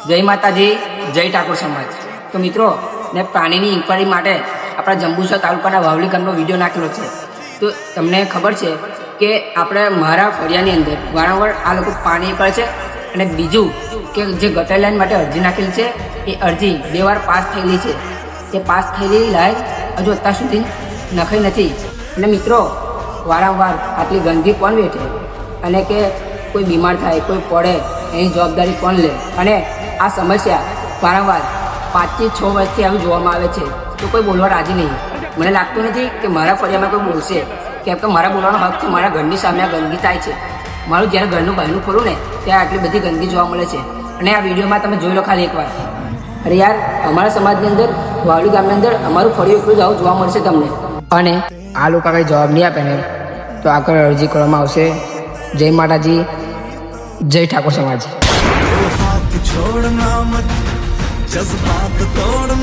જય માતાજી, જય ઠાકોર સમાજ। તો મિત્રો, મેં પાણીની ઇન્ક્વાયરી માટે આપણા જંબુસર તાલુકાના વાવલી ગામનો વિડીયો નાખેલો છે। તો તમને ખબર છે કે આપણે મારા ફળિયાની અંદર વારંવાર આ લોકો પાણી કરે છે, અને બીજું કે જે ગટર લાઈન માટે અરજી નાખેલી છે એ અરજી 2 વાર પાસ થયેલી છે। તે પાસ થયેલી લાઈન હજુ અત્યાર સુધી નખાઈ નથી। અને મિત્રો, વારંવાર આટલી ગંદકી કોણ વેઠે, અને કે કોઈ બીમાર થાય, કોઈ પડે, એની જવાબદારી કોણ લે? અને આ સમસ્યા વારંવાર 5 થી 6 વર્ષથી આવી જોવામાં આવે છે, તો કોઈ બોલવા રાજી નહીં। મને લાગતું નથી કે મારા ફળિયામાં કોઈ બોલશે, કેમ કે મારા બોલવાનો હક છે। મારા ઘરની સામે આ ગંદકી થાય છે। મારું જ્યારે ઘરનું બહારનું ખોલું ને ત્યાં આટલી બધી ગંદકી જોવા મળે છે। અને આ વિડીયોમાં તમે જોઈ લો ખાલી એકવાર। અરે યાર, અમારા સમાજની અંદર, વાવલી ગામની અંદર અમારું ફળિયું એટલું જ આવું જોવા મળશે તમને। અને આ લોકો કંઈ જવાબ નહીં આપે ને તો આગળ અરજી કરવામાં આવશે। જય માતાજી, જય ઠાકોર સમાજ। छोड़ना मत, जज्बात तोड़